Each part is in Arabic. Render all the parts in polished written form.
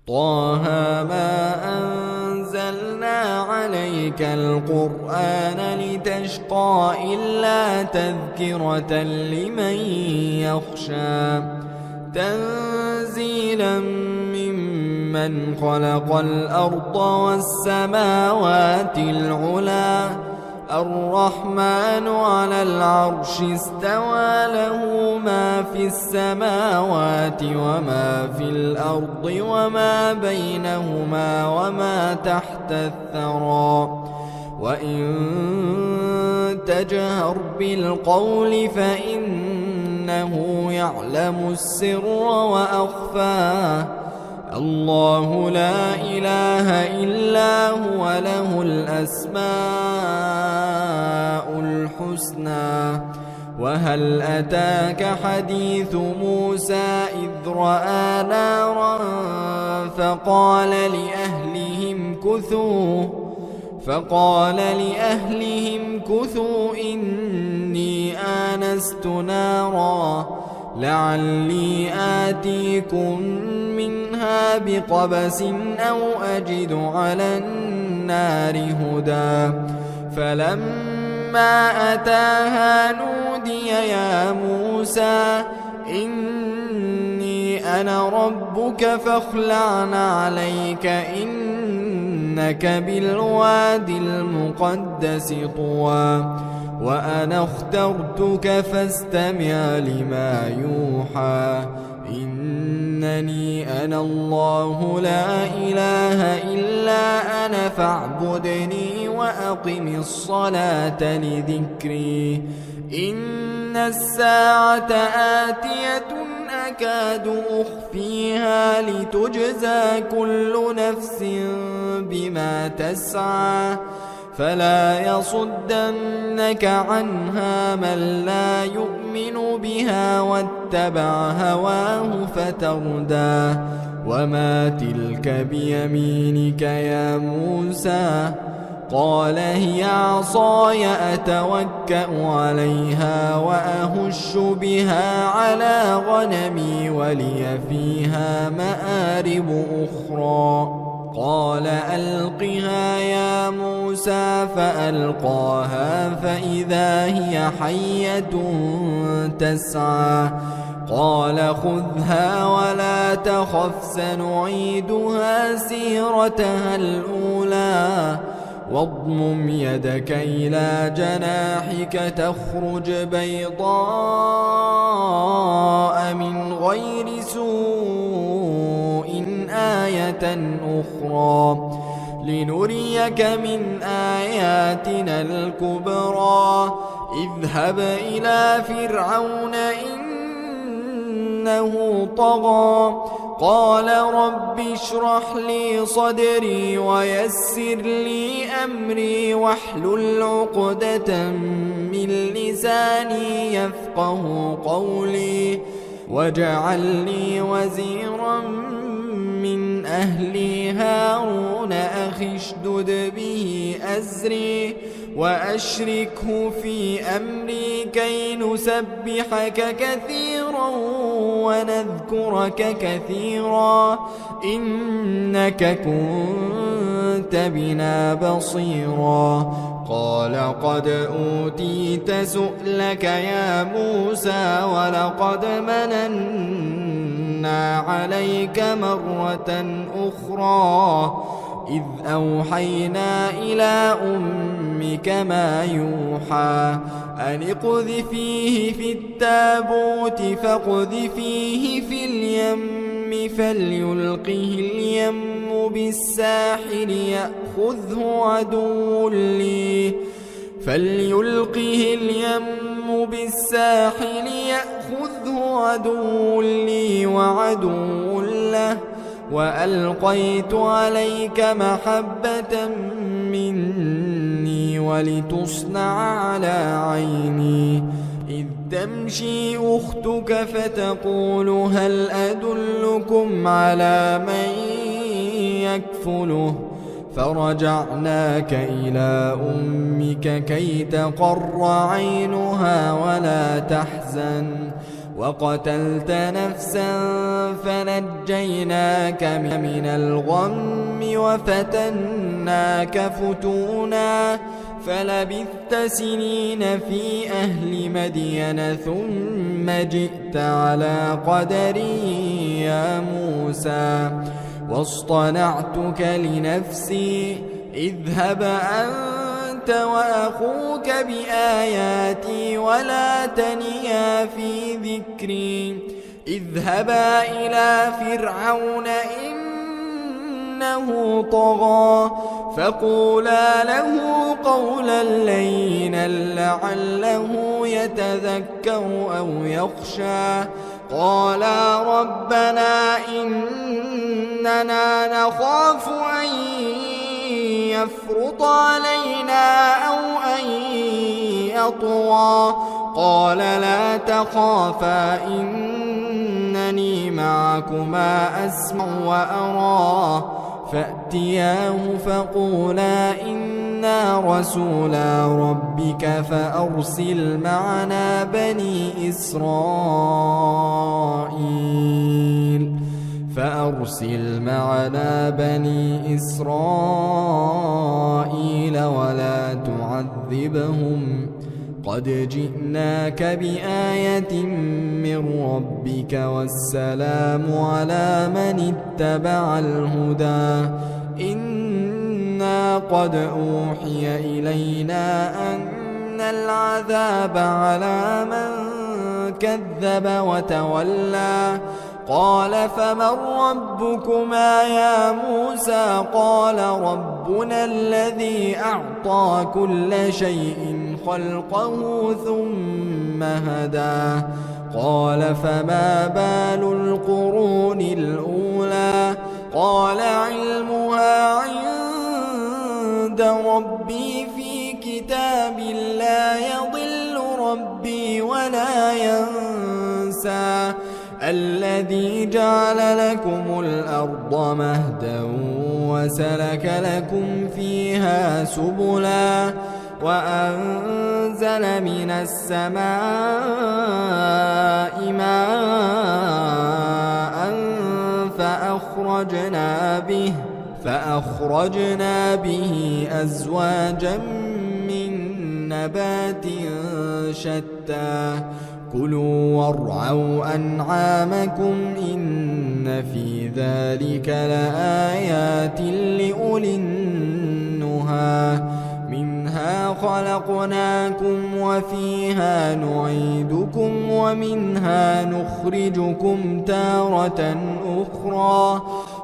طه ما أنزلنا عليك القرآن لتشقى إلا تذكرة لمن يخشى تنزيلا ممن خلق الأرض والسماوات العلى الرحمن على العرش استوى له ما في السماوات وما في الأرض وما بينهما وما تحت الثرى وإن تجهر بالقول فإنه يعلم السر وأخفى الله لا إله إلا هو له الأسماء الحسنى وهل أتاك حديث موسى إذ رأى نارا فقال لأهلهم كثوا إني آنست نارا لعلي آتيكم منها بقبس أو أجد على النار هدى فلما أتاها نودي يا موسى إني أنا ربك فاخلع عليك إنك بالواد المقدس طوى وأنا اخترتك فاستمع لما يوحى إنني أنا الله لا إله إلا أنا فاعبدني وأقم الصلاة لذكري إن الساعة آتية أكاد أخفيها لتجزى كل نفس بما تسعى فلا يصدنك عنها من لا يؤمن بها واتبع هواه فتردى وما تلك بيمينك يا موسى قال هي عصاي أتوكأ عليها وأهش بها على غنمي ولي فيها مآرب أخرى قال ألقها يا موسى فألقاها فإذا هي حية تسعى قال خذها ولا تخف سنعيدها سيرتها الأولى واضمم يدك إلى جناحك تخرج بيضاء من غير سوء آية أخرى لنريك من آياتنا الكبرى اذهب إلى فرعون إنه طغى قال رب اشرح لي صدري ويسر لي أمري واحلل عقدة من لساني يفقه قولي واجعل لي وزيرا من أهلي هارون أخي اشدد به أزري وأشركه في أمري كي نسبحك كثيرا ونذكرك كثيرا إنك كنت بنا بصيرا قال قد أوتيت سؤلك يا موسى ولقد مننا عليك مرة أخرى إذ أوحينا إلى أمك ما يوحى أن اقذفيه في التابوت فاقذفيه في اليم فليلقه اليم بالساحل يأخذه عدو لي وعدو له وألقيت عليك محبة مني ولتصنع على عيني إذ تمشي أختك فتقول هل أدلكم على من يكفله فرجعناك إلى أمك كي تقر عينها ولا تحزن وقتلت نفسا فنجيناك من الغم وفتناك فتونا فلبثت سنين في أهل مدين ثم جئت على قدري يا موسى واصطنعتك لنفسي اذهب أنت وأخوك بآياتي ولا تنيا في ذكري اذهبا إلى فرعون إنه طغى فقولا له قولا لينا لعله يتذكر أو يخشى قالا ربنا إننا نخاف أن يفرط علينا أو أن يطغى قال لا تخافا إنني معكما أسمع وأرى فأتياه فقولا إنا رسولا ربك فأرسل معنا بني إسرائيل ولا تعذبهم قد جئناك بآية من ربك والسلام على من اتبع الهدى إنا قد أوحي إلينا أن العذاب على من كذب وتولى قال فمن ربكما يا موسى قال ربنا الذي أعطى كل شيء خلقه ثم هدى قال فما بال القرون الأولى قال علمها عند ربي في كتاب لا يضل ربي ولا ينسى الذي جعل لكم الأرض مهدا وسلك لكم فيها سبلا وأنزل من السماء ماء فأخرجنا به أزواجا من نبات شتى كلوا وارعوا أنعامكم إن في ذلك لآيات لأولي النهى منها خلقناكم وفيها نعيدكم ومنها نخرجكم تارة أخرى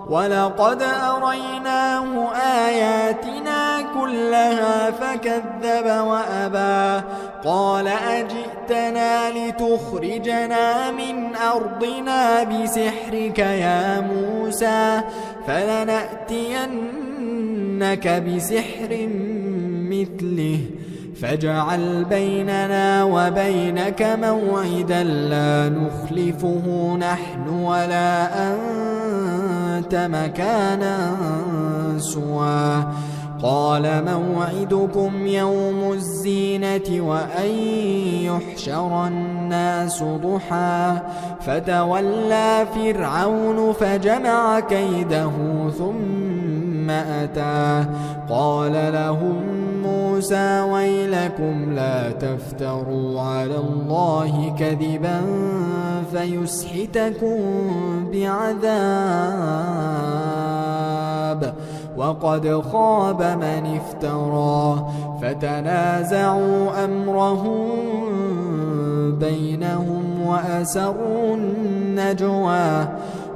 ولقد أريناه آياتنا كلها فكذب وأبى قال أجئتنا لتخرجنا من أرضنا بسحرك يا موسى فلنأتينك بسحر مثله فاجعل بيننا وبينك موعدا لا نخلفه نحن ولا أنت مكانا سوى قال موعدكم يوم الزينة وأن يحشر الناس ضحى فتولى فرعون فجمع كيده ثم أتى قال لهم موسى ويلكم لا تفتروا على الله كذبا فيسحتكم بعذاب وقد خاب من افترى فتنازعوا أمرهم بينهم وأسروا النجوى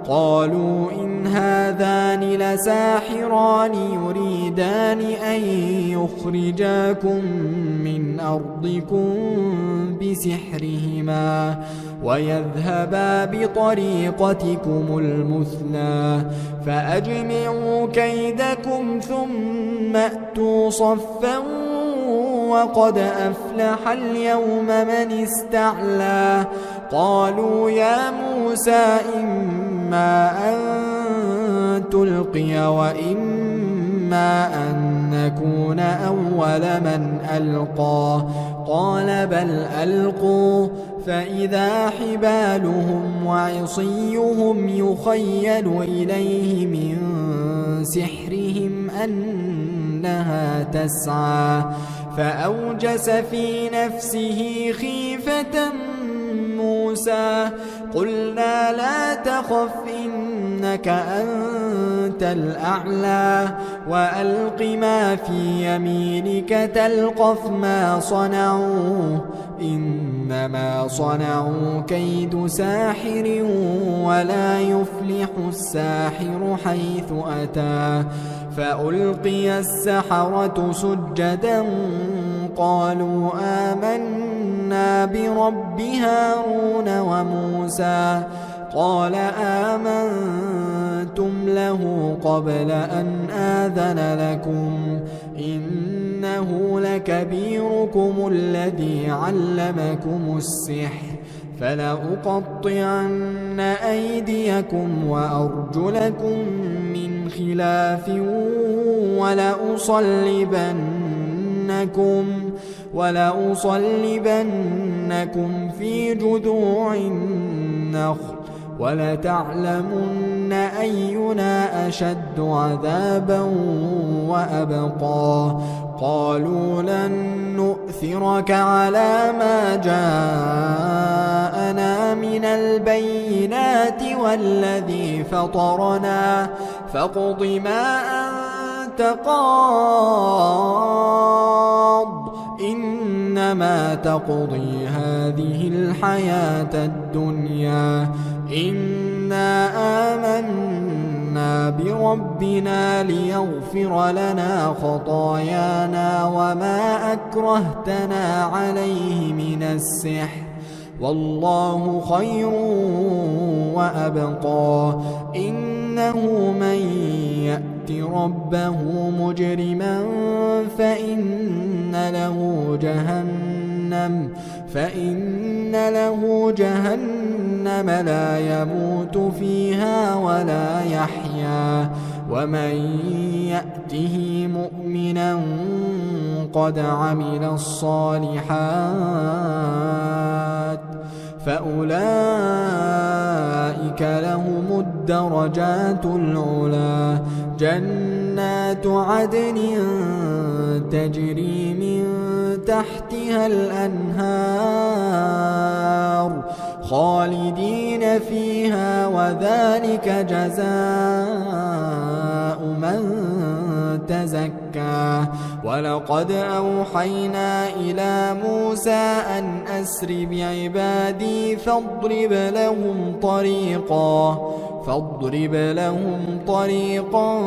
قالوا إن هذان لساحران يريدان أن يخرجاكم من أرضكم بسحرهما ويذهبا بطريقتكم المثلى فأجمعوا كيدكم ثم أتوا صفا وقد أفلح اليوم من استعلى قالوا يا موسى إما أن تلقي وإما أن نكون أول من ألقى قال بل ألقوا فإذا حبالهم وعصيهم يخيل إليه من سحرهم أنها تسعى فأوجس في نفسه خيفة موسى قلنا لا تخف إنك أنت الأعلى وألق ما في يمينك تلقف ما صنعوا إنما صنعوا كيد ساحر ولا يفلح الساحر حيث أتى فألقي السحرة سجدا قالوا آمنا برب هارون وموسى قال آمنتم له قبل أن آذن لكم إنه لكبيركم الذي علمكم السحر فلأقطعن أيديكم وأرجلكم من خلاف ولأصلبنكم في جذوع النخل ولتعلمن أينا أشد عذابا وأبقى قالوا لن نؤثرك على ما جاءنا من البينات والذي فطرنا فاقض ما أنت قاض إنما تقضي هذه الحياة الدنيا إنا آمنا بربنا ليغفر لنا خطايانا وما أكرهتنا عليه من السحر والله خير وأبقى إنه من يأت ربه مجرما فإن له جهنم لا يموت فيها ولا يحيا ومن يأته مؤمنا قد عمل الصالحات فأولئك لهم الدرجات العلى جنات عدن تجري من تحتها الأنهار خالدين فيها وذلك جزاء من تزكى ولقد أوحينا إلى موسى أن أسر بعبادي فاضرب لهم طريقا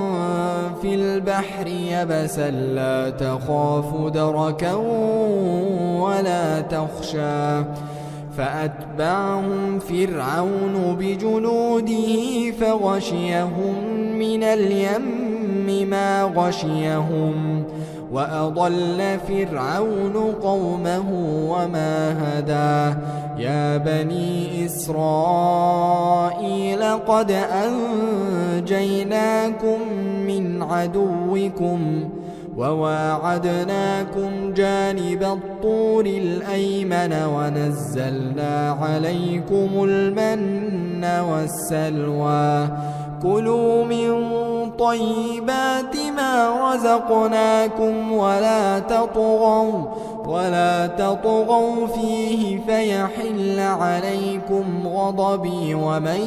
في البحر يبسا لا تخاف دركا ولا تخشى فأتبعهم فرعون بجنوده فغشيهم من اليم ما غشيهم وأضل فرعون قومه وما هدى يا بني إسرائيل قد أنجيناكم من عدوكم وواعدناكم جانب الطور الأيمن ونزلنا عليكم المن والسلوى كلوا من طيبات ما رزقناكم ولا تطغوا فيه فيحل عليكم غضبي ومن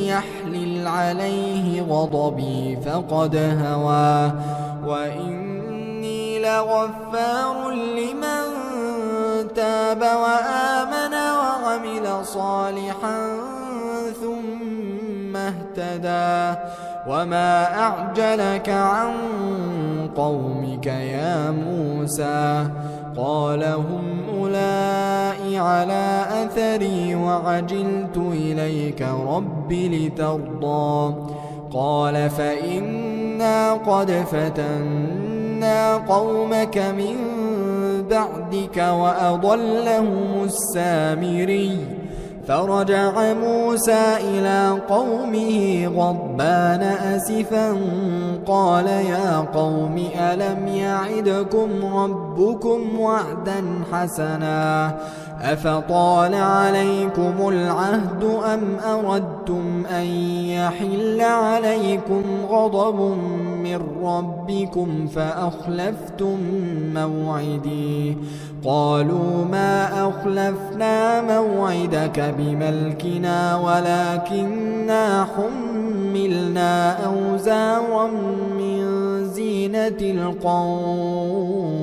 يحلل عليه غضبي فقد هوى وإني لغفار لمن تاب وآمن وعمل صالحا ثم اهتدى وما أعجلك عن قومك يا موسى قال هم أولئك على أثري وعجلت إليك رب لترضى قال فإنا قد فتنا قومك من بعدك وأضلهم السامري فرجع موسى إلى قومه غضبان أسفا قال يا قوم ألم يعدكم ربكم وعدا حسنا أفطال عليكم العهد أم أردتم أن يحل عليكم غضب من ربكم فأخلفتم موعدي قالوا ما أخلفنا موعدك بملكنا ولكننا حملنا أوزارا من زينة القوم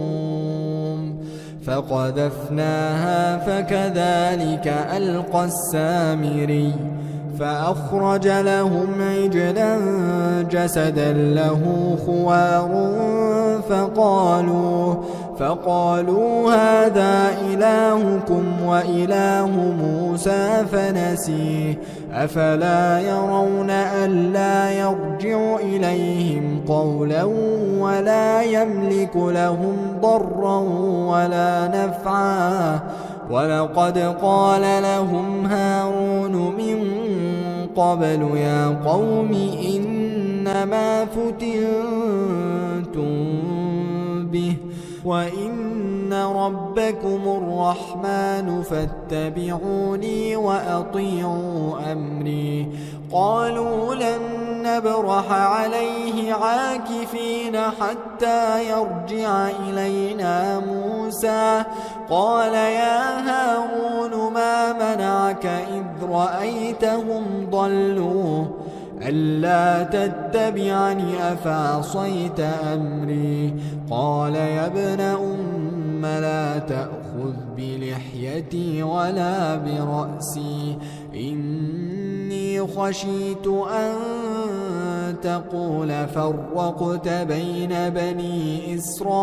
فقذفناها فكذلك ألقى السامري فأخرج لهم عجلا جسدا له خوار فقالوا هذا إلهكم وإله موسى فنسيه أفلا يرون ألا يرجع إليهم قولا ولا يملك لهم ضرا ولا نفعا ولقد قال لهم هارون من قبل يا قوم إنما فتنتم به وإن ربكم الرحمن فاتبعوني وأطيعوا أمري قالوا لن نبرح عليه عاكفين حتى يرجع إلينا موسى قال يا هارون ما منعك إذ رأيتهم ضلوا ألا تتبعني أفعصيت أمري قال يا ابن أم لا تأخذ بلحيتي ولا برأسي إني خشيت أن تقول فرقت بين بني إسرائيل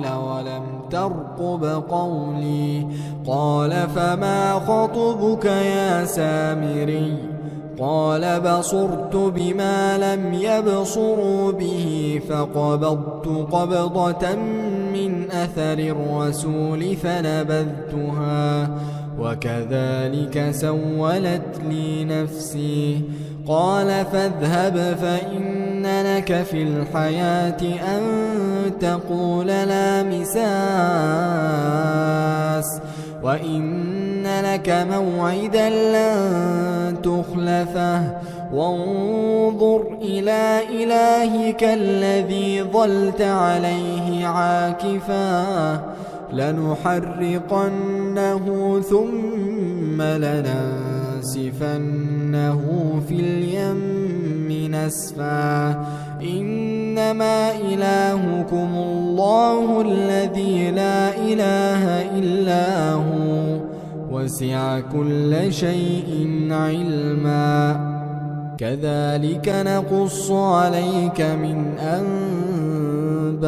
ولم ترقب قولي قال فما خطبك يا سامري قال بصرت بما لم يبصروا به فقبضت قبضة من أثر الرسول فنبذتها وكذلك سولت لي نفسي قال فاذهب فإن لك في الحياة أن تقول لا مساس وإن لك موعدا لن تخلفه وانظر إلى إلهك الذي ظلت عليه عاكفا لنحرقنه ثم لننسفنه في اليم نسفا إنما إلهكم الله الذي لا إله إلا هو وسع كل شيء علما كذلك نقص عليك من أنباء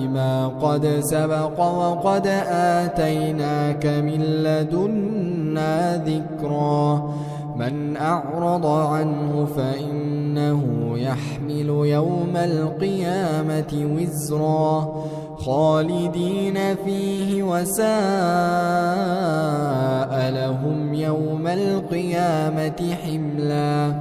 ما قد سبق وقد آتيناك من لدنا ذكرا من أعرض عنه فإنه يحمل يوم القيامة وزرا خالدين فيه وساء لهم يوم القيامة حملا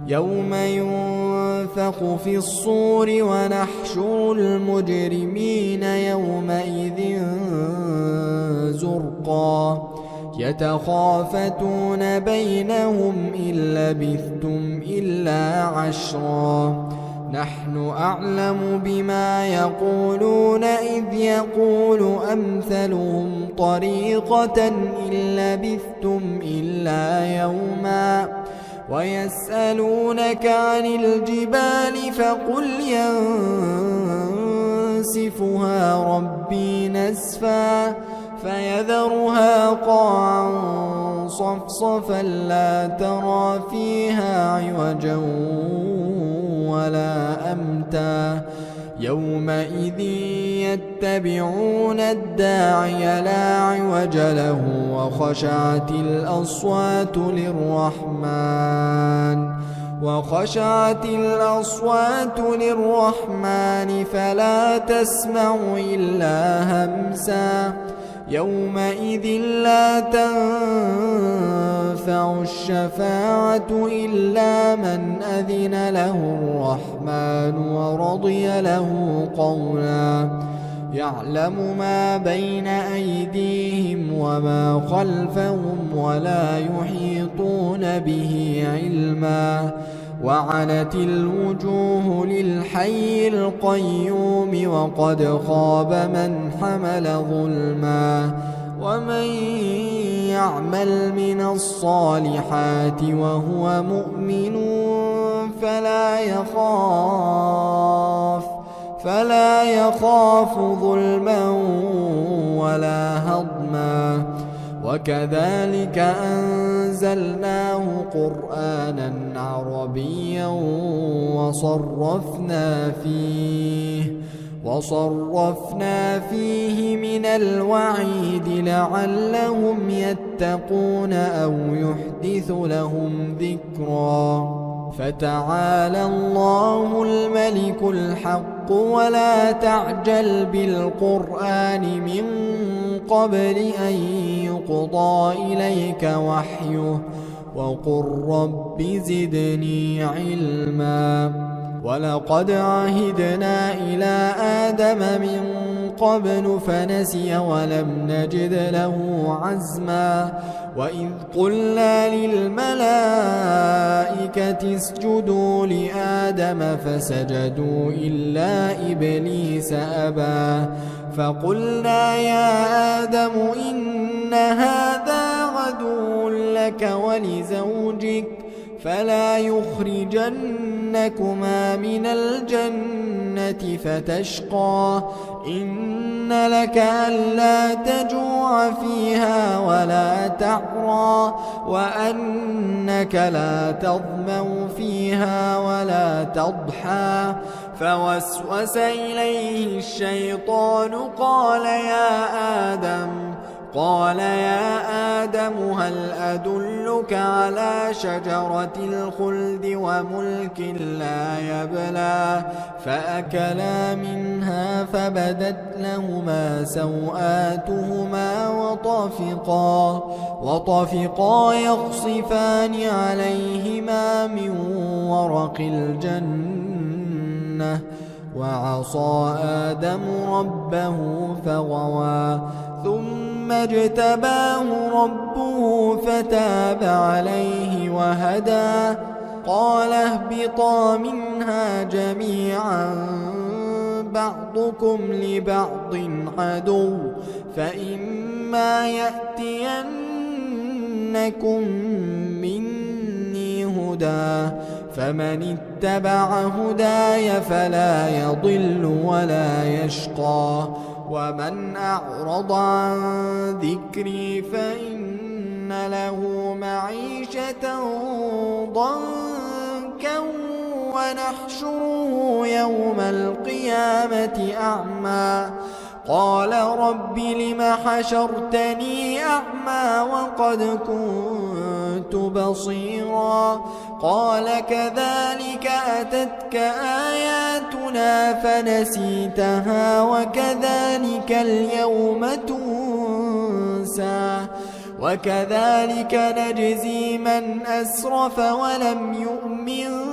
يوم ينفخ في الصور ونحشر المجرمين يومئذ زرقا يتخافتون بينهم إن لبثتم إلا عشرا نحن أعلم بما يقولون إذ يقول أمثلهم طريقة إن لبثتم إلا يوما ويسألونك عن الجبال فقل ينسفها ربي نسفا فيذرها قاعا صفصفا لا ترى فيها عوجا ولا أمتا يومئذ يتبعون الداعي لا عوج له وخشعت الأصوات للرحمن فلا تسمع إلا همسا يومئذ لا تنفع الشفاعة إلا من أذن له الرحمن ورضي له قولا يعلم ما بين أيديهم وما خلفهم ولا يحيطون به علما وعنت الوجوه للحي القيوم وقد خاب من حمل ظلما ومن يعمل من الصالحات وهو مؤمن فلا يخاف ظلما ولا هضما وكذلك أنزلناه قرآنا عربيا وصرفنا فيه من الوعيد لعلهم يتقون أو يحدث لهم ذكرا فتعالى الله الملك الحق ولا تعجل بالقرآن من قبل أن يقضى إليك وحيه وقل رب زدني علما ولقد عهدنا إلى آدم من قبل فنسي ولم نجد له عزما وإذ قلنا للملائكة اسجدوا لآدم فسجدوا إلا إبليس أبى فقلنا يا آدم إن هذا عدو لك ولزوجك فلا يخرجنكما من الجنة فتشقى إن لك ألا تجوع فيها ولا تعرى وأنك لا تظمأ فيها ولا تضحى فوسوس إليه الشيطان قال يا آدم هل أدلك على شجرة الخلد وملك لا يبلى فأكلا منها فبدت لهما سوآتهما وطفقا يخصفان عليهما من ورق الجنة وعصى آدم ربه فغوى ثم اجتباه ربه فتاب عليه وهدى قال اهبطا منها جميعا بعضكم لبعض عدو فإما يأتينكم مني هدى فمن اتبع هداي فلا يضل ولا يشقى ومن أعرض عن ذكري فإن له معيشة ضنكا ونحشره يوم القيامة أعمى قال رب لم حشرتني أعمى وقد كنت بصيرا قال كذلك أتتك آياتنا فنسيتها وكذلك اليوم تنسى وكذلك نجزي من أسرف ولم يؤمن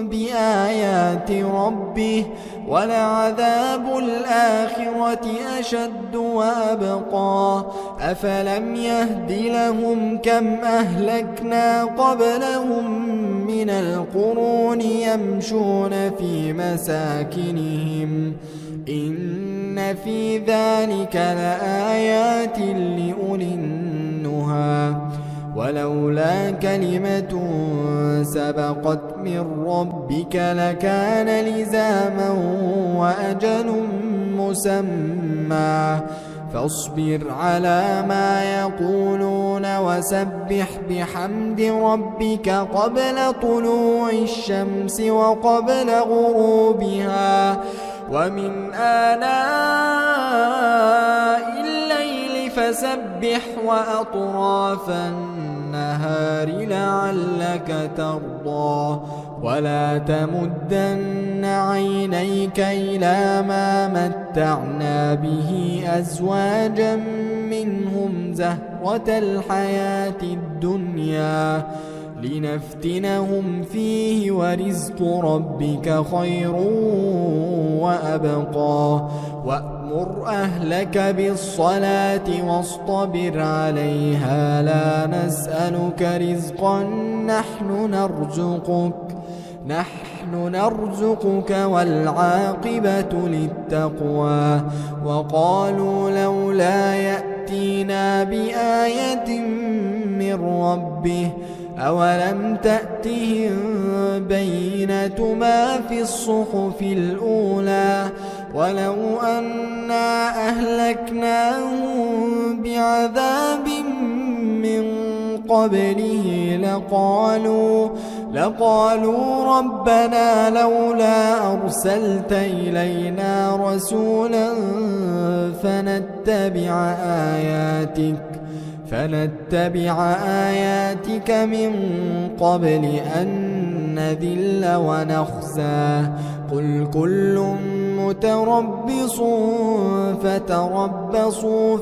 بآيات ربه ولعذاب الآخرة أشد وأبقى أفلم يهد لهم كم أهلكنا قبلهم من القرون يمشون في مساكنهم إن في ذلك لآيات لأولي النهى ولولا كلمة سبقت من ربك لكان لزاما وأجل مسمى فاصبر على ما يقولون وسبح بحمد ربك قبل طلوع الشمس وقبل غروبها ومن آناء الليل فسبح وأطراف النهار لعلك ترضى ولا تمدن عينيك إلى ما متعنا به أزواجا منهم زهرة الحياة الدنيا لنفتنهم فيه ورزق ربك خير وأبقى وأمر أهلك بالصلاة واصطبر عليها لا نسألك رزقا نحن نرزقك والعاقبة للتقوى وقالوا لولا يأتينا بآية من ربه أولم تأتهم بينة ما في الصحف الأولى ولو أنا أهلكناهم بعذاب من قبله لقالوا ربنا لولا أرسلت إلينا رسولا فنتبع آياتك من قبل أن نذل ونخزى قل كل متربص فتربصوا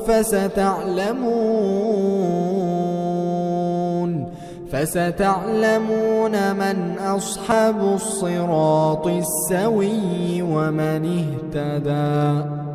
فستعلمون من أصحاب الصراط السوي ومن اهتدى.